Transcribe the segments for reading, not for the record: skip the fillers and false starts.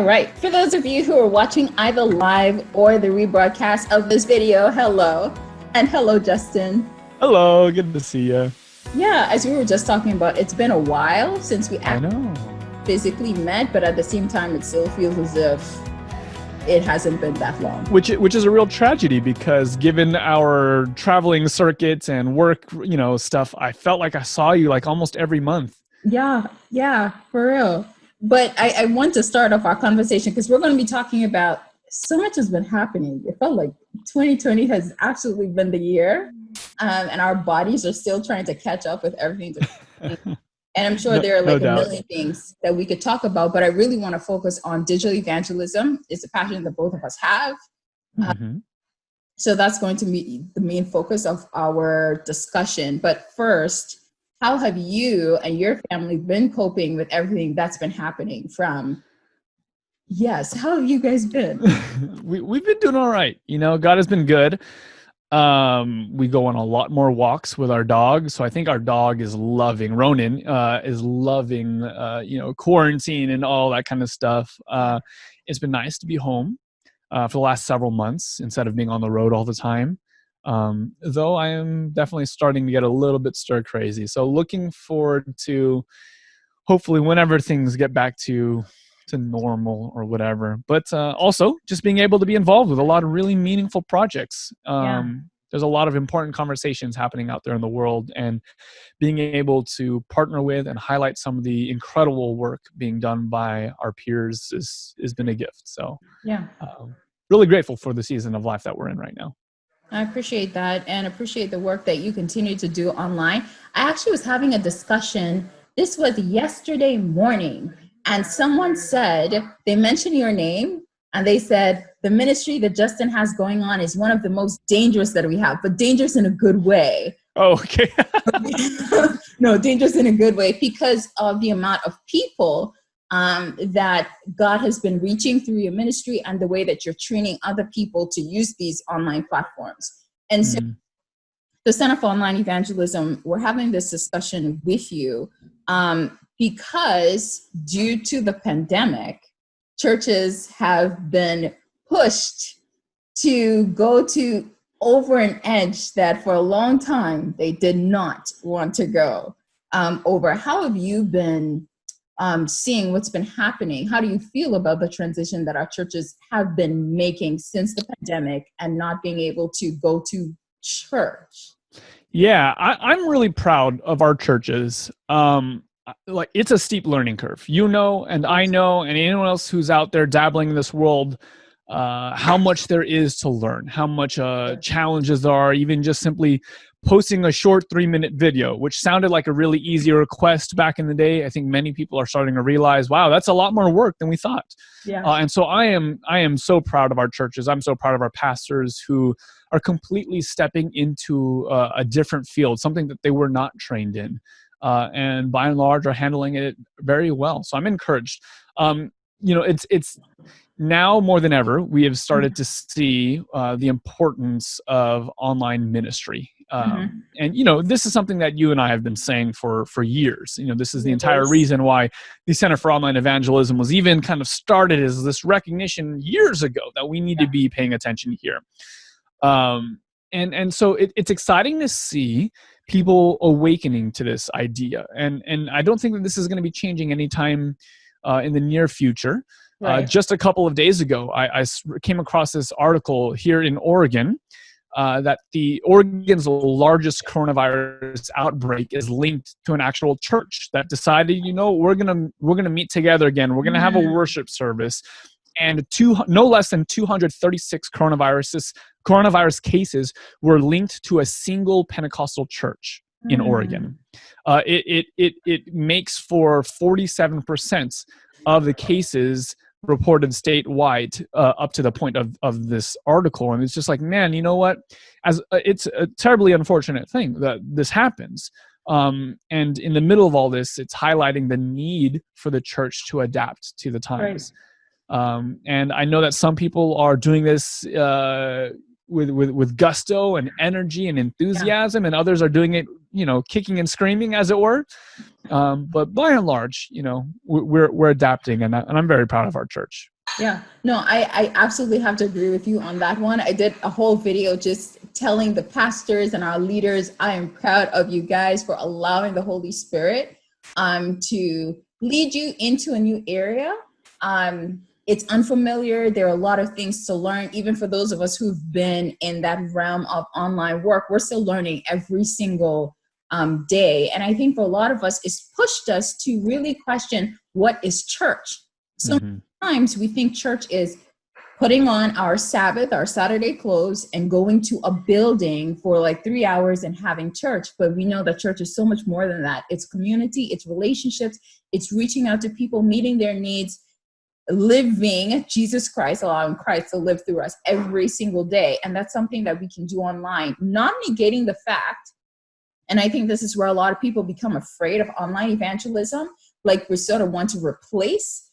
right. For those of you who are watching either live or the rebroadcast of this video, hello. And hello, Justin. Hello, good to see you. Yeah, as we were just talking about, it's been a while since we actually physically met, but at the same time, it still feels as if it hasn't been that long. Which is a real tragedy because given our traveling circuits and work, stuff, I felt like I saw you like almost every month. Yeah, for real. But I want to start off our conversation because we're going to be talking about so much has been happening. It felt like 2020 has absolutely been the year, and our bodies are still trying to catch up with everything. And I'm sure there are like a million things that we could talk about, but I really want to focus on digital evangelism. It's a passion that both of us have. So that's going to be the main focus of our discussion. But first, how have you and your family been coping with everything that's been happening how have you guys been? We've been doing all right. God has been good. We go on a lot more walks with our dog. So I think our dog is loving, Ronan is loving, quarantine and all that kind of stuff. It's been nice to be home for the last several months instead of being on the road all the time. Though I am definitely starting to get a little bit stir crazy. So looking forward to hopefully whenever things get back to normal or whatever. But also just being able to be involved with a lot of really meaningful projects. There's a lot of important conversations happening out there in the world, and being able to partner with and highlight some of the incredible work being done by our peers has been a gift. So really grateful for the season of life that we're in right now. I appreciate that and appreciate the work that you continue to do online. I actually was having a discussion. This was yesterday morning, and someone said, they mentioned your name, and they said, the ministry that Justin has going on is one of the most dangerous that we have, but dangerous in a good way. Oh, okay. No, dangerous in a good way because of the amount of people that God has been reaching through your ministry and the way that you're training other people to use these online platforms. And so the Center for Online Evangelism, we're having this discussion with you because due to the pandemic, churches have been pushed to go to over an edge that for a long time they did not want to go over. How have you been seeing what's been happening? How do you feel about the transition that our churches have been making since the pandemic and not being able to go to church? Yeah, I'm really proud of our churches. Like it's a steep learning curve, and I know, and anyone else who's out there dabbling in this world, how much there is to learn, how much challenges there are, even just simply posting a short 3-minute video, which sounded like a really easy request back in the day. I think many people are starting to realize, wow, that's a lot more work than we thought. And so I am so proud of our churches. I'm so proud of our pastors who are completely stepping into a different field, something that they were not trained in. And by and large are handling it very well. So I'm encouraged. It's now more than ever, we have started to see the importance of online ministry. And, this is something that you and I have been saying for years. This is the entire reason why the Center for Online Evangelism was even kind of started as this recognition years ago that we need to be paying attention here. And so it's exciting to see people awakening to this idea. And I don't think that this is going to be changing anytime in the near future. Just a couple of days ago, I came across this article here in Oregon that the Oregon's largest coronavirus outbreak is linked to an actual church that decided, we're gonna meet together again. We're gonna have a worship service, and no less than 236 coronavirus cases were linked to a single Pentecostal church in Oregon. It makes for 47% of the cases reported statewide up to the point of this article. And it's just like, man, you know what? It's a terribly unfortunate thing that this happens. And in the middle of all this, it's highlighting the need for the church to adapt to the times. And I know that some people are doing this with gusto and energy and enthusiasm, and others are doing it, kicking and screaming, as it were. But by and large, we're adapting, and I'm very proud of our church. Yeah, no, I absolutely have to agree with you on that one. I did a whole video just telling the pastors and our leaders, I am proud of you guys for allowing the Holy Spirit to lead you into a new area. It's unfamiliar. There are a lot of things to learn, even for those of us who've been in that realm of online work. We're still learning every single day. And I think for a lot of us, it's pushed us to really question, what is church? So times we think church is putting on our Sabbath, our Saturday clothes, and going to a building for like 3 hours and having church. But we know that church is so much more than that. It's community, it's relationships, it's reaching out to people, meeting their needs, living Jesus Christ, allowing Christ to live through us every single day. And that's something that we can do online, not negating the fact. And I think this is where a lot of people become afraid of online evangelism. Like we sort of want to replace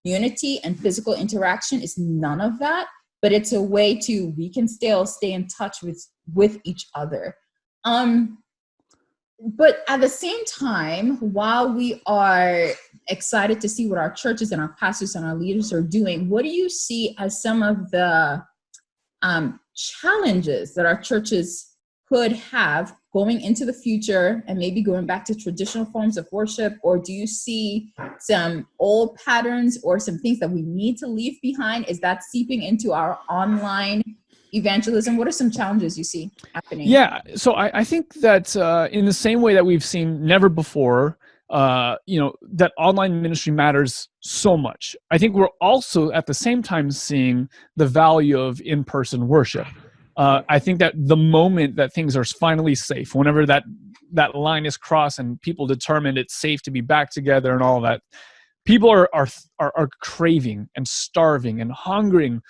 community and physical interaction. Is none of that, but it's a way to, we can still stay in touch with each other. But at the same time, while we are excited to see what our churches and our pastors and our leaders are doing, what do you see as some of the challenges that our churches could have going into the future and maybe going back to traditional forms of worship? Or do you see some old patterns or some things that we need to leave behind? Is that seeping into our online evangelism? What are some challenges you see happening? Yeah, so I think that in the same way that we've seen never before, that online ministry matters so much. I think we're also at the same time seeing the value of in-person worship. I think that the moment that things are finally safe, whenever that line is crossed and people determine it's safe to be back together and all that, people are craving and starving and hungering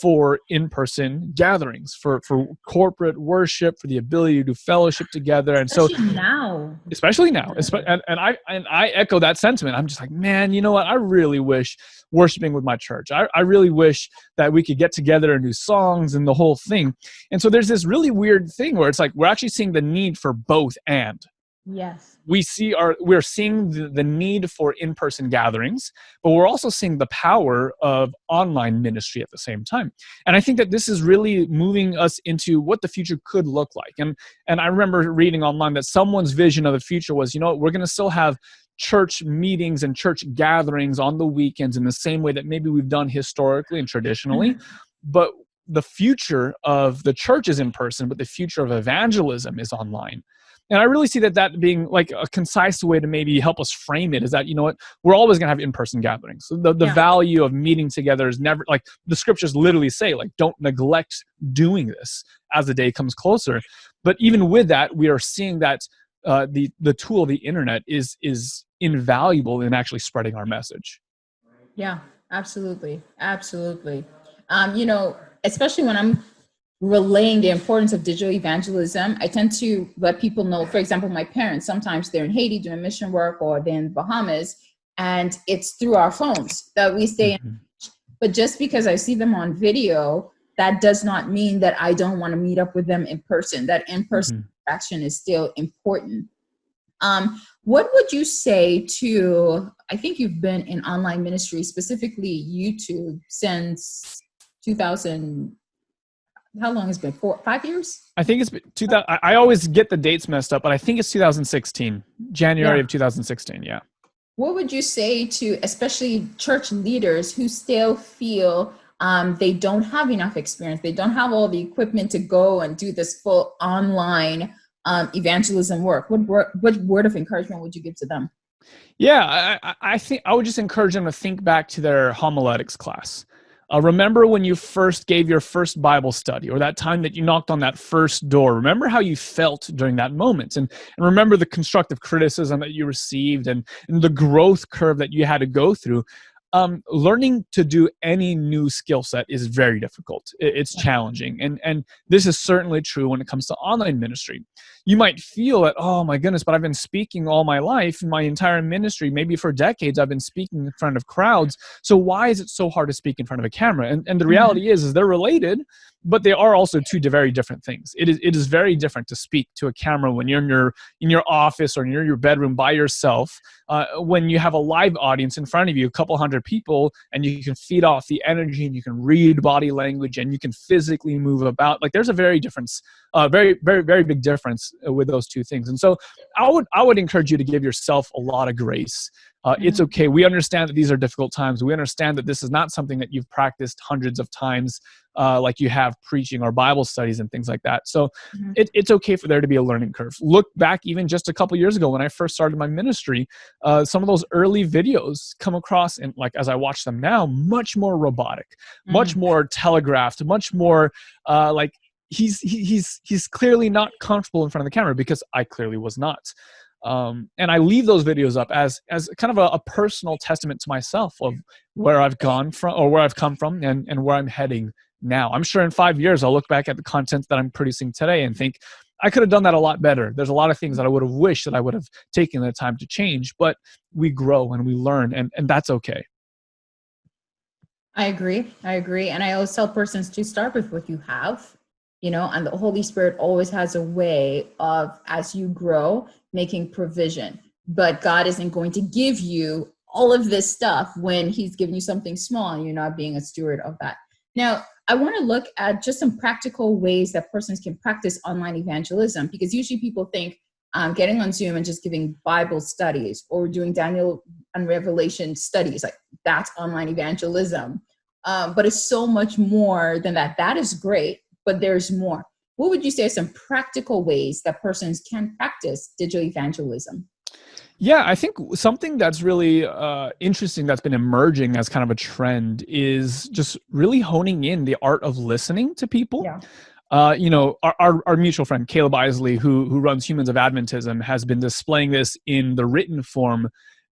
for in-person gatherings, for corporate worship, for the ability to do fellowship together. And especially now, and I echo that sentiment. I'm just like, man, you know what? I really wish worshiping with my church. I really wish that we could get together and do songs and the whole thing. And so there's this really weird thing where it's like, we're actually seeing the need for both and. Yes. We're seeing the need for in-person gatherings, but we're also seeing the power of online ministry at the same time. And I think that this is really moving us into what the future could look like. And I remember reading online that someone's vision of the future was, we're going to still have church meetings and church gatherings on the weekends in the same way that maybe we've done historically and traditionally, but the future of the church is in person, but the future of evangelism is online. And I really see that being like a concise way to maybe help us frame it is that, we're always going to have in-person gatherings. So the value of meeting together is never, like the scriptures literally say, like, don't neglect doing this as the day comes closer. But even with that, we are seeing that the tool of the internet is invaluable in actually spreading our message. Yeah, absolutely. Absolutely. Especially when I'm relaying the importance of digital evangelism, I tend to let people know, for example, my parents, sometimes they're in Haiti doing mission work or they're in the Bahamas, and it's through our phones that we stay in. But just because I see them on video, that does not mean that I don't want to meet up with them in person. That in-person interaction is still important. What would you say to, I think you've been in online ministry, specifically YouTube, since 2000, how long has it been? 5 years? I think it's been 2000. I always get the dates messed up, but I think it's 2016, January of 2016. Yeah. What would you say to especially church leaders who still feel they don't have enough experience, they don't have all the equipment to go and do this full online evangelism work? What word of encouragement would you give to them? Yeah, I think I would just encourage them to think back to their homiletics class. Remember when you first gave your first Bible study, or that time that you knocked on that first door. Remember how you felt during that moment, and remember the constructive criticism that you received and the growth curve that you had to go through. Learning to do any new skill set is very difficult. It's challenging. And this is certainly true when it comes to online ministry. You might feel that, oh my goodness, but I've been speaking all my life, my entire ministry, maybe for decades, I've been speaking in front of crowds. So why is it so hard to speak in front of a camera? And the reality is they're related, but they are also two very different things. It is very different to speak to a camera when you're in your office or in your bedroom by yourself, when you have a live audience in front of you, a couple hundred people, and you can feed off the energy and you can read body language and you can physically move about. Like there's a very very big difference with those two things. And so I would encourage you to give yourself a lot of grace. It's okay. We understand that these are difficult times. We understand that this is not something that you've practiced hundreds of times, like you have preaching or Bible studies and things like that. So it's okay for there to be a learning curve. Look back even just a couple years ago when I first started my ministry, some of those early videos come across, and like as I watch them now, much more robotic, much more telegraphed, much more like he's clearly not comfortable in front of the camera, because I clearly was not. And I leave those videos up as kind of a personal testament to myself of where I've gone from, or where I've come from, and where I'm heading now. I'm sure in 5 years, I'll look back at the content that I'm producing today and think, I could have done that a lot better. There's a lot of things that I would have wished that I would have taken the time to change, but we grow and we learn, and that's okay. I agree. And I always tell persons to start with what you have, and the Holy Spirit always has a way of, as you grow, making provision. But God isn't going to give you all of this stuff when he's giving you something small and you're not being a steward of that. Now, I want to look at just some practical ways that persons can practice online evangelism, because usually people think getting on Zoom and just giving Bible studies or doing Daniel and Revelation studies, like that's online evangelism. But it's so much more than that. That is great, but there's more. What would you say are some practical ways that persons can practice digital evangelism? Yeah, I think something that's really interesting that's been emerging as kind of a trend is just really honing in the art of listening to people. Yeah. Our mutual friend, Caleb Isley, who runs Humans of Adventism, has been displaying this in the written form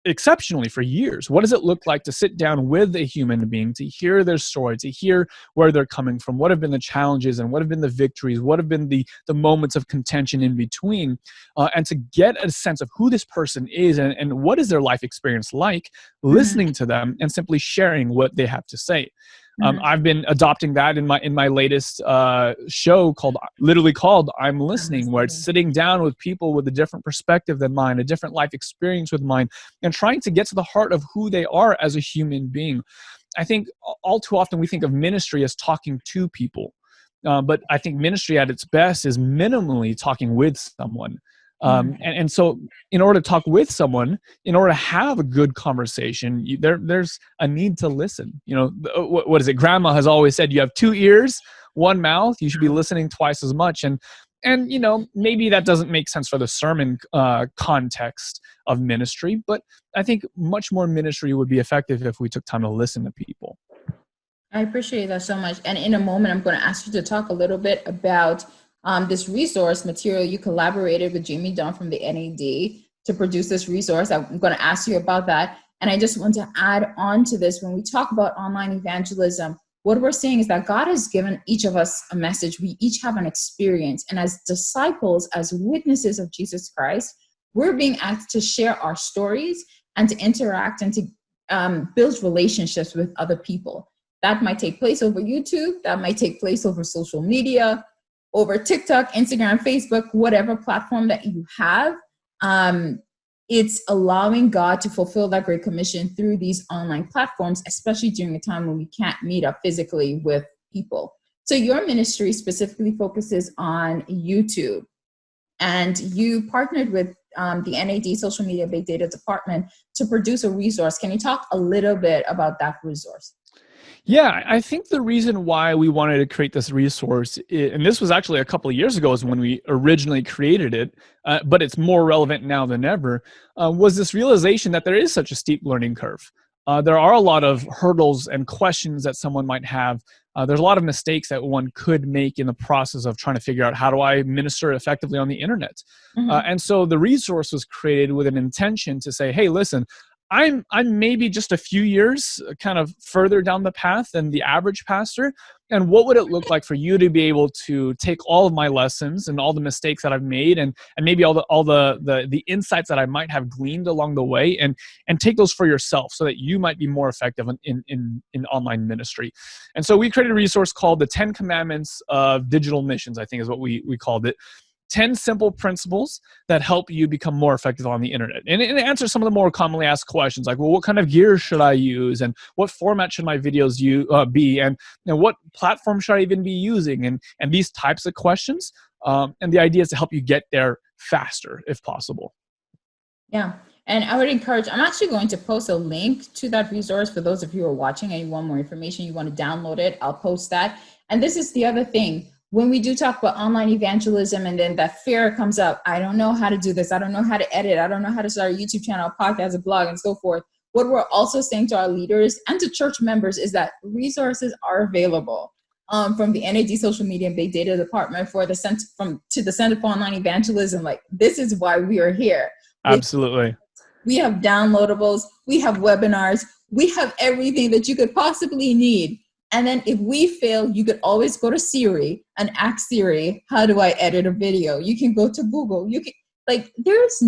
exceptionally for years. What does it look like to sit down with a human being, to hear their story, to hear where they're coming from, what have been the challenges and what have been the victories, what have been the moments of contention in between, and to get a sense of who this person is and what is their life experience like, listening to them and simply sharing what they have to say. I've been adopting that in my latest show called I'm Listening, where it's sitting down with people with a different perspective than mine, a different life experience with mine, and trying to get to the heart of who they are as a human being. I think all too often we think of ministry as talking to people, but I think ministry at its best is minimally talking with someone. And so in order to talk with someone, in order to have a good conversation, there's a need to listen. What is it? Grandma has always said, you have 2 ears, 1 mouth. You should be listening twice as much. And maybe that doesn't make sense for the sermon context of ministry, but I think much more ministry would be effective if we took time to listen to people. I appreciate that so much. And in a moment, I'm going to ask you to talk a little bit about this resource material. You collaborated with Jamie Dunn from the NAD to produce this resource. I'm going to ask you about that. And I just want to add on to this. When we talk about online evangelism, what we're saying is that God has given each of us a message. We each have an experience. And as disciples, as witnesses of Jesus Christ, we're being asked to share our stories and to interact and to build relationships with other people. That might take place over YouTube. That might take place over social media, over TikTok, Instagram, Facebook, whatever platform that you have. It's allowing God to fulfill that Great Commission through these online platforms, especially during a time when we can't meet up physically with people. So your ministry specifically focuses on YouTube, and you partnered with the NAD Social Media Big Data Department to produce a resource. Can you talk a little bit about that resource? Yeah, I think the reason why we wanted to create this resource, and this was actually a couple of years ago is when we originally created it, but it's more relevant now than ever, was this realization that there is such a steep learning curve. There are a lot of hurdles and questions that someone might have. There's a lot of mistakes that one could make in the process of trying to figure out, how do I minister effectively on the internet? And so the resource was created with an intention to say, hey, listen, I'm maybe just a few years kind of further down the path than the average pastor. And what would it look like for you to be able to take all of my lessons and all the mistakes that I've made, and maybe all the insights that I might have gleaned along the way, and take those for yourself so that you might be more effective in online ministry. And so we created a resource called the 10 Commandments of Digital Missions, I think is what we called it. 10 simple principles that help you become more effective on the internet. And it answers some of the more commonly asked questions like, well, what kind of gear should I use? And what format should my videos be? And what platform should I even be using? And these types of questions. And the idea is to help you get there faster, if possible. Yeah. And I would encourage, I'm actually going to post a link to that resource for those of you who are watching and you want more information, you want to download it, I'll post that. And this is the other thing. When we do talk about online evangelism and then that fear comes up, I don't know how to do this. I don't know how to edit. I don't know how to start a YouTube channel, a podcast, a blog, and so forth. What we're also saying to our leaders and to church members is that resources are available from the NAD Social Media and Big Data Department to the Center for Online Evangelism. Like, this is why we are here. Absolutely. We have downloadables. We have webinars. We have everything that you could possibly need. And then if we fail, you could always go to Siri and ask Siri, how do I edit a video? You can go to Google. You can, like, there's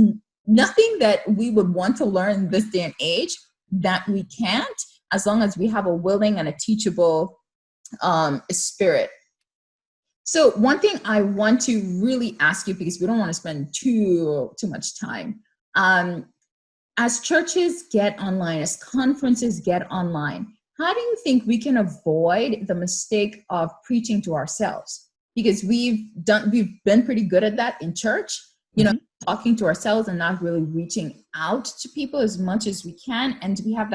nothing that we would want to learn this day and age that we can't, as long as we have a willing and a teachable spirit. So one thing I want to really ask you, because we don't want to spend too much time, as churches get online, as conferences get online, how do you think we can avoid the mistake of preaching to ourselves? Because we've been pretty good at that in church, talking to ourselves and not really reaching out to people as much as we can. And we have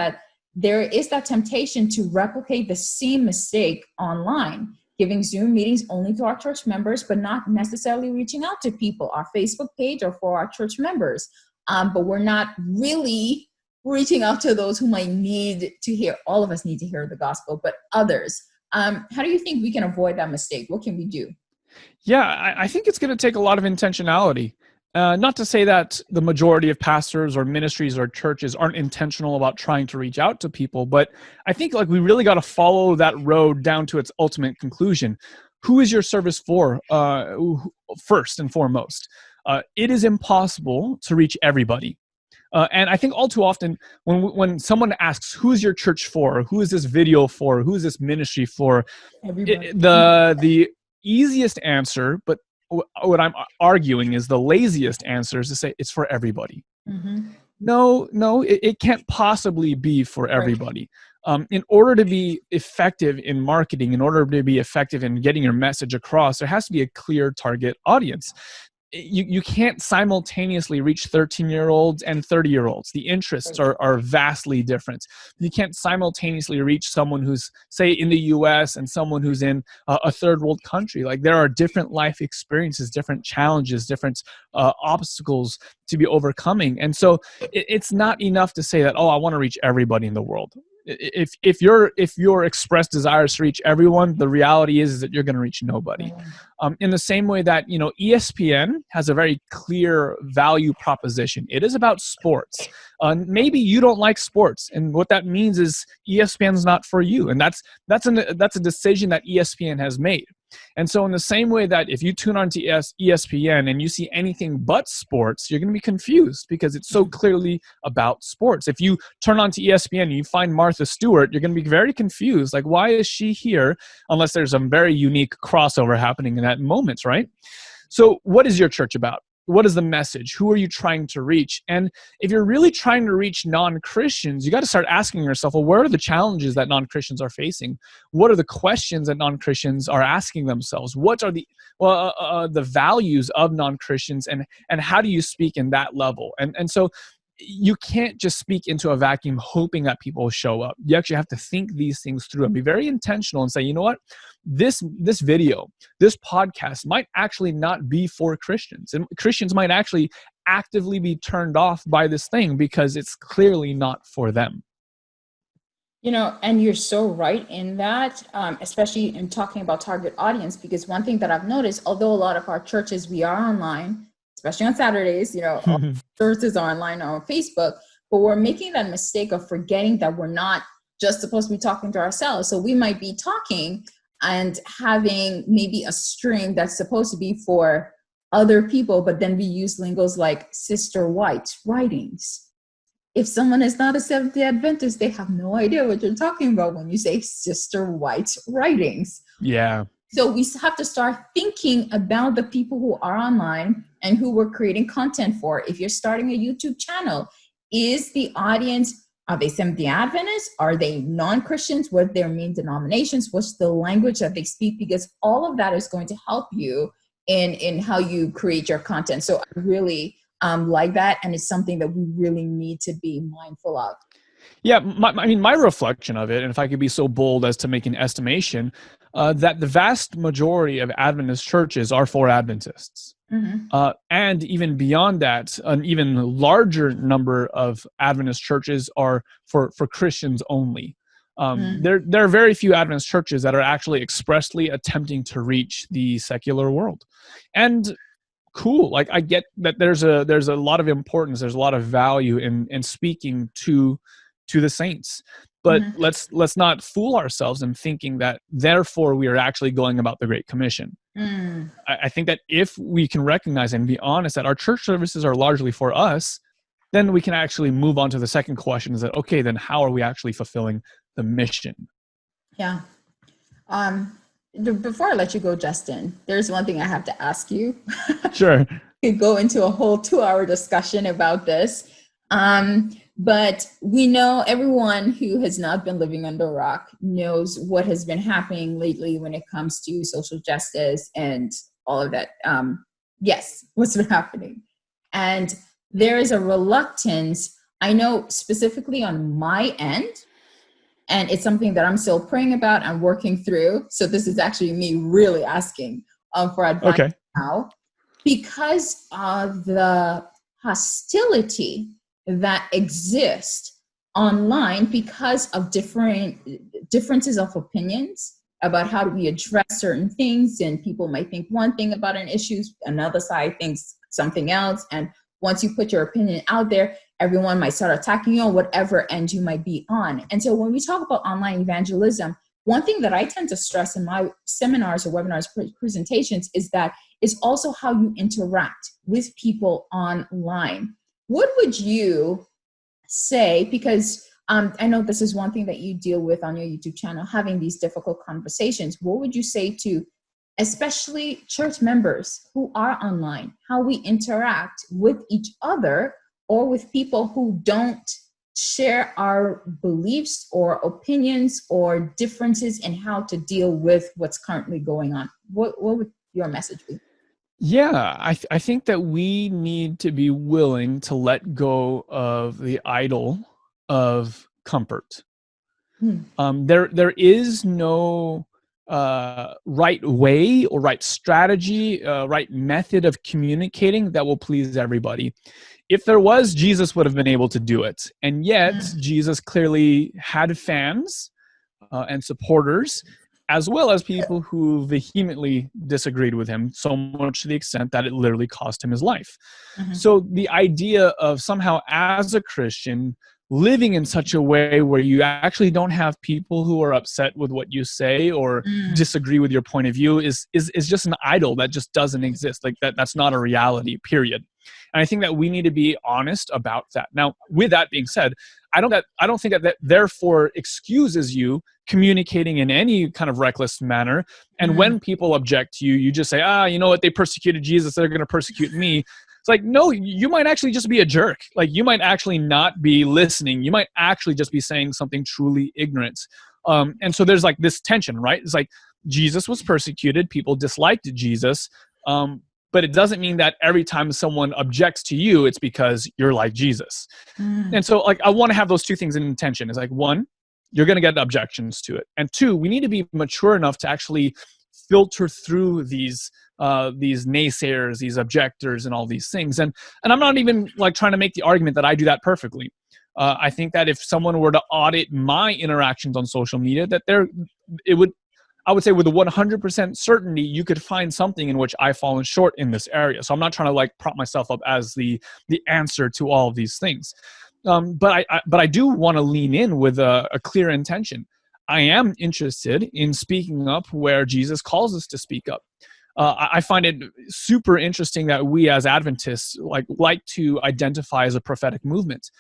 there is that temptation to replicate the same mistake online, giving Zoom meetings only to our church members, but not necessarily reaching out to people, our Facebook page or for our church members. But we're not really reaching out to those who might need to hear. All of us need to hear the gospel, but others. How do you think we can avoid that mistake? What can we do? Yeah, I think it's going to take a lot of intentionality. Not to say that the majority of pastors or ministries or churches aren't intentional about trying to reach out to people, but I think we really got to follow that road down to its ultimate conclusion. Who is your service for, first and foremost? It is impossible to reach everybody. And I think all too often when someone asks, who's your church for? Who is this video for? Who is this ministry for? The easiest answer, but what I'm arguing is the laziest answer, is to say it's for everybody. Mm-hmm. No, it can't possibly be for everybody. In order to be effective in marketing, in order to be effective in getting your message across, there has to be a clear target audience. You can't simultaneously reach 13-year-olds and 30-year-olds. The interests are vastly different. You can't simultaneously reach someone who's, say, in the US and someone who's in a third world country. Like, there are different life experiences, different challenges, different obstacles to be overcoming. And so it's not enough to say that, oh, I want to reach everybody in the world. If your expressed desire is to reach everyone, the reality is that you're going to reach nobody. In the same way that ESPN has a very clear value proposition. It is about sports. Maybe you don't like sports, and what that means is ESPN's not for you, and that's a decision that ESPN has made. And so in the same way that if you tune on to ESPN and you see anything but sports, you're going to be confused because it's so clearly about sports. If you turn on to ESPN and you find Martha Stewart, you're going to be very confused. Like, why is she here? Unless there's a very unique crossover happening in that moment, right? So what is your church about? What is the message? Who are you trying to reach? And if you're really trying to reach non-Christians, you got to start asking yourself, well, what are the challenges that non-Christians are facing? What are the questions that non-Christians are asking themselves? What are the values of non-Christians, and how do you speak in that level? And so you can't just speak into a vacuum hoping that people will show up. You actually have to think these things through and be very intentional and say, you know what? This video, this podcast might actually not be for Christians. And Christians might actually actively be turned off by this thing because it's clearly not for them. And you're so right in that, especially in talking about target audience, because one thing that I've noticed, although a lot of our churches, we are online, especially on Saturdays, all services are online on Facebook, but we're making that mistake of forgetting that we're not just supposed to be talking to ourselves. So we might be talking and having maybe a stream that's supposed to be for other people, but then we use lingos like Sister White's writings. If someone is not a Seventh-day Adventist, they have no idea what you're talking about when you say Sister White's writings. Yeah. So we have to start thinking about the people who are online and who we're creating content for. If you're starting a YouTube channel, is the audience, are they Seventh-day Adventists? Are they non-Christians? What are their main denominations? What's the language that they speak? Because all of that is going to help you in how you create your content. So I really like that. And it's something that we really need to be mindful of. Yeah, my reflection of it, and if I could be so bold as to make an estimation, that the vast majority of Adventist churches are for Adventists. Mm-hmm. And even beyond that, an even larger number of Adventist churches are for Christians only. There are very few Adventist churches that are actually expressly attempting to reach the secular world. And cool, like I get that there's a lot of importance, there's a lot of value in speaking to the saints. But let's not fool ourselves in thinking that therefore we are actually going about the Great Commission. I think that if we can recognize and be honest that our church services are largely for us, then we can actually move on to the second question, is that, okay, then how are we actually fulfilling the mission? Yeah. Before I let you go, Justin, there's one thing I have to ask you. Sure. We could go into a whole 2-hour discussion about this. But we know, everyone who has not been living under a rock knows what has been happening lately when it comes to social justice and all of that. Yes, what's been happening. And there is a reluctance, I know specifically on my end, and it's something that I'm still praying about and working through. So this is actually me really asking for advice now, because of the hostility that exist online because of differences of opinions about how do we address certain things. And people might think one thing about an issue, another side thinks something else. And once you put your opinion out there, everyone might start attacking you on whatever end you might be on. And so when we talk about online evangelism, one thing that I tend to stress in my seminars or webinars presentations is that it's also how you interact with people online. What would you say, because I know this is one thing that you deal with on your YouTube channel, having these difficult conversations, what would you say to especially church members who are online, how we interact with each other or with people who don't share our beliefs or opinions or differences in how to deal with what's currently going on? What would your message be? Yeah, I think that we need to be willing to let go of the idol of comfort. There is no right way or right strategy, right method of communicating that will please everybody. If there was, Jesus would have been able to do it. And yet, Jesus clearly had fans and supporters, as well as people who vehemently disagreed with him, so much to the extent that it literally cost him his life. So the idea of somehow as a Christian living in such a way where you actually don't have people who are upset with what you say or disagree with your point of view is just an idol that just doesn't exist. Like that's not a reality, period. And I think that we need to be honest about that. Now, with that being said, I don't think that therefore excuses you communicating in any kind of reckless manner. And when people object to you, you just say, you know what, they persecuted Jesus, they're going to persecute me. It's like, no, you might actually just be a jerk. Like you might actually not be listening. You might actually just be saying something truly ignorant. And so there's like this tension, right? It's like Jesus was persecuted. People disliked Jesus. But it doesn't mean that every time someone objects to you, it's because you're like Jesus. And so like, I want to have those two things in tension. It's like, one, you're going to get objections to it. And two, we need to be mature enough to actually filter through these naysayers, these objectors, and all these things. And I'm not even like trying to make the argument that I do that perfectly. I think that if someone were to audit my interactions on social media, that I would say with a 100% certainty, you could find something in which I've fallen short in this area. So I'm not trying to like prop myself up as the answer to all of these things. But I do want to lean in with a clear intention. I am interested in speaking up where Jesus calls us to speak up. I find it super interesting that we as Adventists like to identify as a prophetic movement.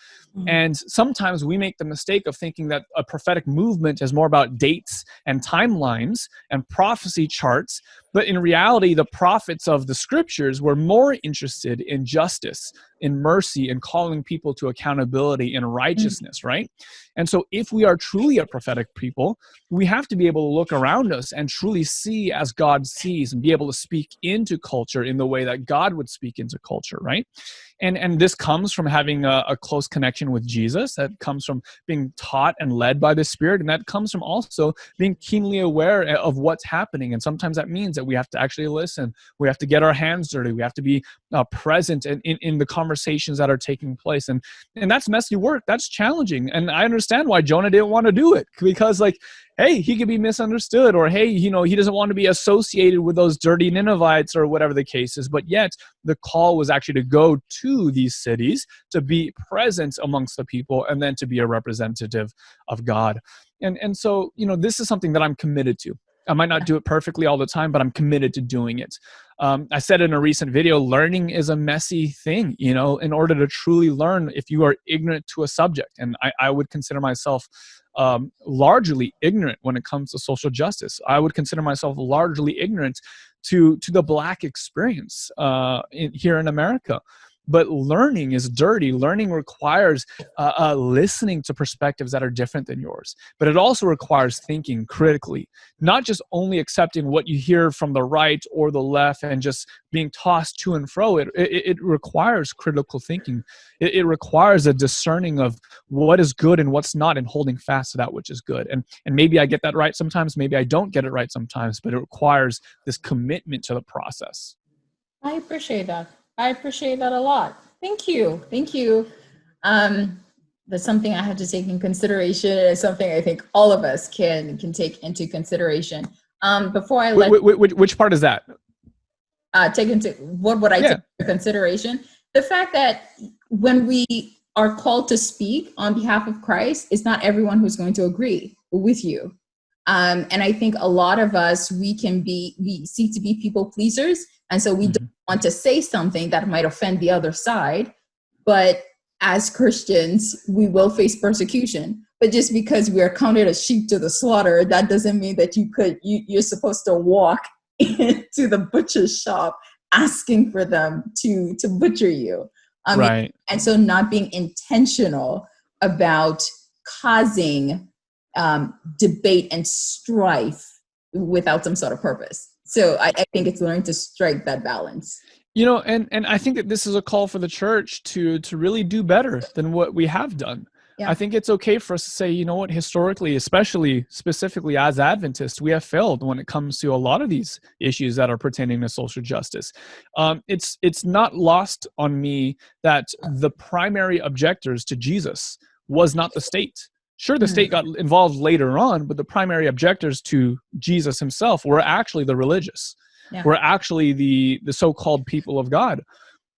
And sometimes we make the mistake of thinking that a prophetic movement is more about dates and timelines and prophecy charts. But in reality, the prophets of the scriptures were more interested in justice, in mercy, and calling people to accountability and righteousness, right? And so if we are truly a prophetic people, we have to be able to look around us and truly see as God sees and be able to speak into culture in the way that God would speak into culture, right? And this comes from having a close connection with Jesus. That comes from being taught and led by the Spirit. And that comes from also being keenly aware of what's happening. And sometimes that means that we have to actually listen. We have to get our hands dirty. We have to be present in the conversations that are taking place. And that's messy work. That's challenging. And I understand why Jonah didn't want to do it, because hey, he could be misunderstood, or hey, he doesn't want to be associated with those dirty Ninevites or whatever the case is. But yet the call was actually to go to these cities, to be present amongst the people, and then to be a representative of God. And so, this is something that I'm committed to. I might not do it perfectly all the time, but I'm committed to doing it. I said in a recent video, learning is a messy thing, in order to truly learn, if you are ignorant to a subject. And I would consider myself largely ignorant when it comes to social justice. I would consider myself largely ignorant to the Black experience here in America. But learning is dirty. Learning requires listening to perspectives that are different than yours. But it also requires thinking critically, not just only accepting what you hear from the right or the left and just being tossed to and fro. It requires critical thinking. It requires a discerning of what is good and what's not, and holding fast to that which is good. And maybe I get that right sometimes, maybe I don't get it right sometimes, but it requires this commitment to the process. I appreciate that. I appreciate that a lot. Thank you. Thank you. That's something I had to take in consideration. It's something I think all of us can take into consideration. Before I let which part is that? Take into what would I take into consideration? The fact that when we are called to speak on behalf of Christ, it's not everyone who's going to agree with you. And I think a lot of us, we seek to be people pleasers. And so we don't want to say something that might offend the other side. But as Christians, we will face persecution. But just because we are counted as sheep to the slaughter, that doesn't mean that you're supposed to walk into the butcher's shop asking for them to butcher you. Right. And so not being intentional about causing debate and strife without some sort of purpose. So I think it's learning to strike that balance. And I think that this is a call for the church to really do better than what we have done. Yeah. I think it's okay for us to say, what, historically, specifically as Adventists, we have failed when it comes to a lot of these issues that are pertaining to social justice. It's not lost on me that the primary objectors to Jesus was not the state. Sure, the state got involved later on, but the primary objectors to Jesus himself were actually the religious, were actually the so-called people of God.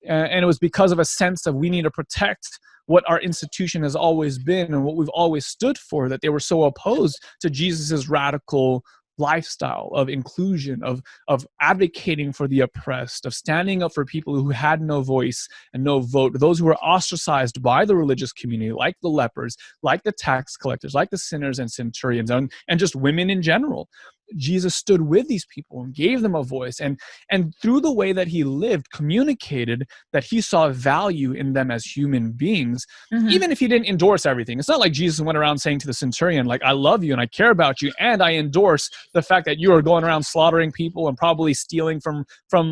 And it was because of a sense of we need to protect what our institution has always been and what we've always stood for, that they were so opposed to Jesus's radical lifestyle of inclusion, of advocating for the oppressed, of standing up for people who had no voice and no vote, those who were ostracized by the religious community, like the lepers, like the tax collectors, like the sinners and centurions, and just women in general. Jesus stood with these people and gave them a voice, and through the way that he lived, communicated that he saw value in them as human beings, even if he didn't endorse everything. It's not like Jesus went around saying to the centurion, I love you and I care about you, and I endorse the fact that you are going around slaughtering people and probably stealing from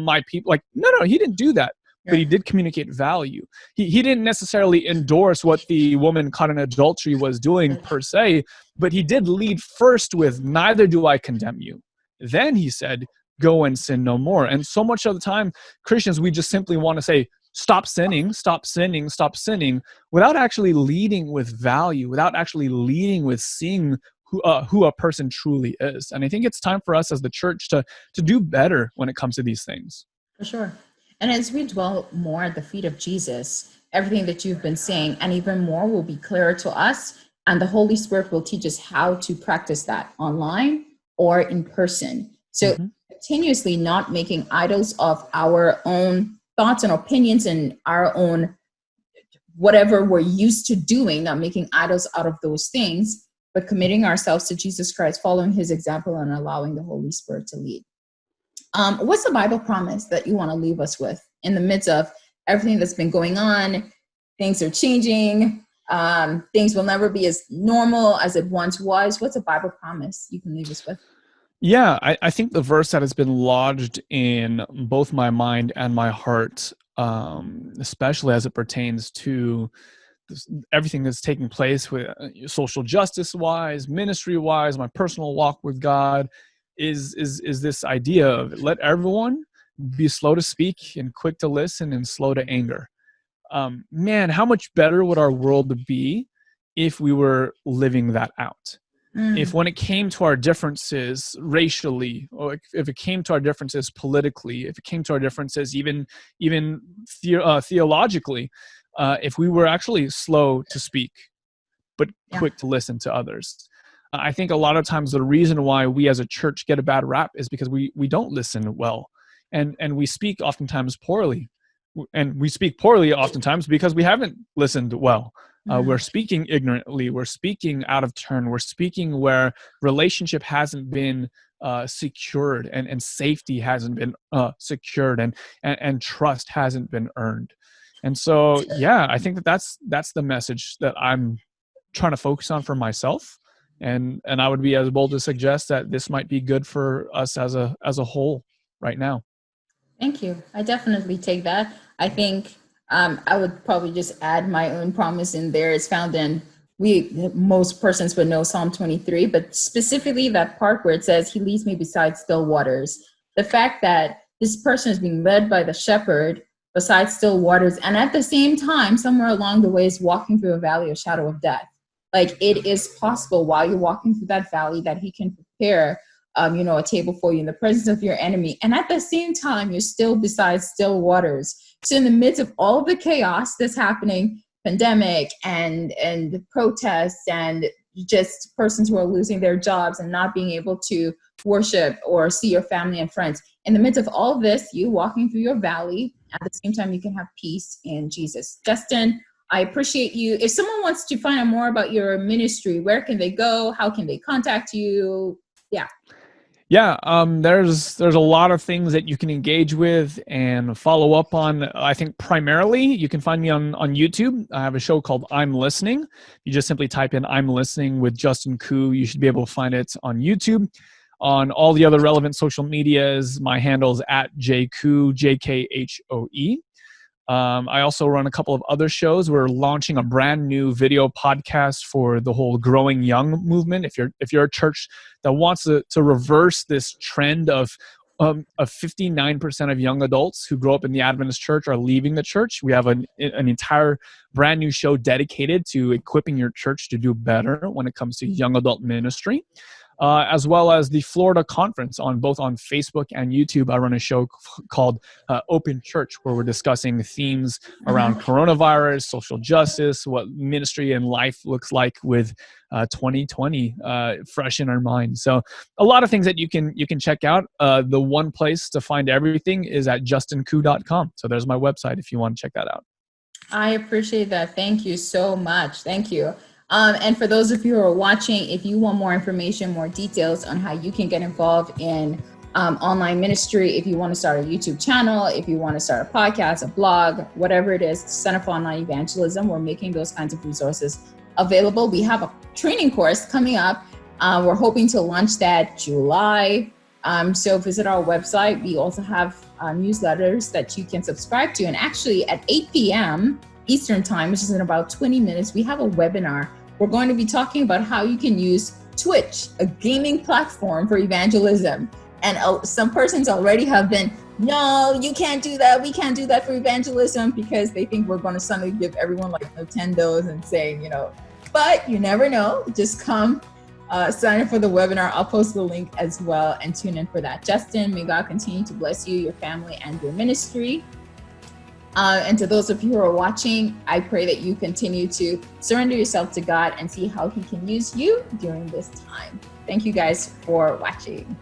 my people. No, he didn't do that. But he did communicate value. He didn't necessarily endorse what the woman caught in adultery was doing per se, but he did lead first with, neither do I condemn you. Then he said, go and sin no more. And so much of the time, Christians, we just simply want to say, stop sinning, stop sinning, stop sinning, without actually leading with value, without actually leading with seeing who a person truly is. And I think it's time for us as the church to do better when it comes to these things. For sure. And as we dwell more at the feet of Jesus, everything that you've been saying, and even more will be clearer to us. And the Holy Spirit will teach us how to practice that online or in person. So continuously not making idols of our own thoughts and opinions and our own whatever we're used to doing, not making idols out of those things, but committing ourselves to Jesus Christ, following his example and allowing the Holy Spirit to lead. What's the Bible promise that you want to leave us with in the midst of everything that's been going on? Things are changing. Things will never be as normal as it once was. What's a Bible promise you can leave us with? Yeah, I think the verse that has been lodged in both my mind and my heart, especially as it pertains to everything that's taking place with social justice wise, ministry wise, my personal walk with God, is this idea of let everyone be slow to speak and quick to listen and slow to anger. Man, how much better would our world be if we were living that out? If when it came to our differences racially, or if it came to our differences politically, if it came to our differences even theologically, if we were actually slow to speak, but quick to listen to others. I think a lot of times the reason why we as a church get a bad rap is because we don't listen well, and we speak oftentimes poorly. And we speak poorly oftentimes because we haven't listened well. We're speaking ignorantly. We're speaking out of turn. We're speaking where relationship hasn't been secured, and safety hasn't been secured, and trust hasn't been earned. And so, yeah, I think that's the message that I'm trying to focus on for myself. And I would be as bold to suggest that this might be good for us as a whole right now. Thank you. I definitely take that. I think I would probably just add my own promise in there. It's found in, most persons would know Psalm 23, but specifically that part where it says, he leads me beside still waters. The fact that this person is being led by the shepherd beside still waters, and at the same time, somewhere along the way is walking through a valley of shadow of death. Like, it is possible while you're walking through that valley that he can prepare a table for you in the presence of your enemy. And at the same time, you're still beside still waters. So in the midst of all of the chaos that's happening, pandemic and protests and just persons who are losing their jobs and not being able to worship or see your family and friends, in the midst of all of this, you walking through your valley, at the same time, you can have peace in Jesus. Justin, I appreciate you. If someone wants to find out more about your ministry, where can they go? How can they contact you? Yeah, there's a lot of things that you can engage with and follow up on. I think primarily you can find me on YouTube. I have a show called I'm Listening. You just simply type in I'm Listening with Justin Khoe. You should be able to find it on YouTube. On all the other relevant social medias, my handle's at jkhoe, JKHOE. I also run a couple of other shows. We're launching a brand new video podcast for the whole Growing Young movement. If you're a church that wants to reverse this trend of 59% of young adults who grow up in the Adventist church are leaving the church, we have an entire brand new show dedicated to equipping your church to do better when it comes to young adult ministry. As well as the Florida conference both on Facebook and YouTube. I run a show called Open Church, where we're discussing themes around coronavirus, social justice, what ministry and life looks like with 2020 fresh in our minds. So a lot of things that you can check out. The one place to find everything is at justinkhoe.com. So there's my website if you want to check that out. I appreciate that. Thank you so much. Thank you. And for those of you who are watching, if you want more information, more details on how you can get involved in online ministry, if you want to start a YouTube channel, if you want to start a podcast, a blog, whatever it is, Center for Online Evangelism, we're making those kinds of resources available. We have a training course coming up. We're hoping to launch that July. So visit our website. We also have newsletters that you can subscribe to. And actually at 8 p.m. Eastern time, which is in about 20 minutes, we have a webinar. We're going to be talking about how you can use Twitch, a gaming platform for evangelism. And some persons already have been, no, you can't do that. We can't do that for evangelism, because they think we're going to suddenly give everyone like Nintendos and saying, but you never know. Just come sign up for the webinar. I'll post the link as well and tune in for that. Justin, may God continue to bless you, your family, and your ministry. And to those of you who are watching, I pray that you continue to surrender yourself to God and see how he can use you during this time. Thank you guys for watching.